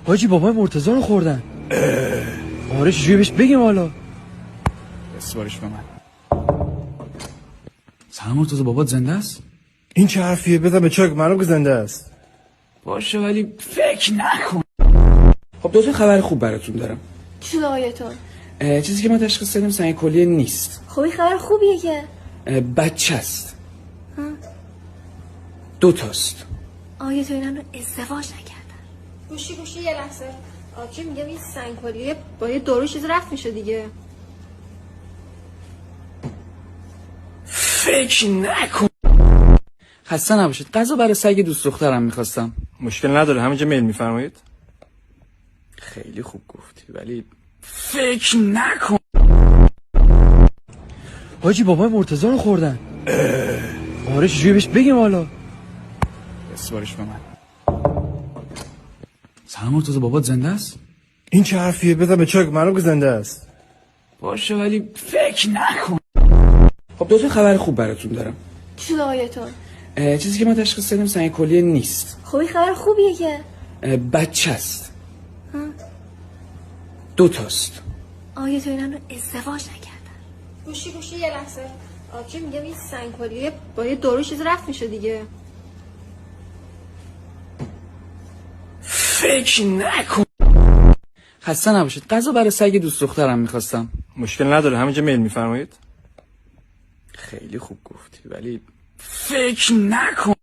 حاجی بابای مرتضی رو خوردن. آره چجوری بهش بگیم حالا؟ بسپارش به من. سلام مرتضی، بابات زنده است؟ این چه حرفیه؟ بزن به چاک، معلوم که زنده است. باشه ولی فکر نکن. خب دو تا خبر خوب براتون دارم. چی شده آیتون؟ چیزی که ما تشخیص دادیم سنگ کلیه نیست. خب این خبر خوبیه که بچه است. 2 تاست. آیتون اینا رو ازدواج نکردن. گوشی یه لحظه. آبجی میگم این سنگ کلیه با یه دورو چیز رفت میشه دیگه. فکر نکن. خسته نباشید. غذا برای سگ دوست دخترم میخواستم. مشکل نداره، همینجا میل میفرمایید. خیلی خوب گفتی ولی فکر نکن. حاجی بابای مرتضی رو خوردن. آره چجوری بهش بگیم حالا؟ بسپارش به من. سلام مرتضی، بابات زنده است؟ این چه حرفیه؟ بزن به چاک، معلوم که زنده است. باشه ولی فکر نکن. خب دو تا خبر خوب براتون دارم. چی شده آیتون؟ چیزی که ما تشخیص دادیم سنگ کلیه نیست. خب این خبر خوبیه که بچه است. 2 تاست. آیتون اینا رو ازدواج نکردن. گوشی یه لحظه. آبجی میگم این سنگ کلیه با یه دورو چیز رفت میشه دیگه. فکر نکن. خسته نباشید. غذا برای سگ دوست دخترم میخواستم. مشکل نداره، همینجا میل میفرمایید. خیلی خوب گفتی ولی فکر نکن.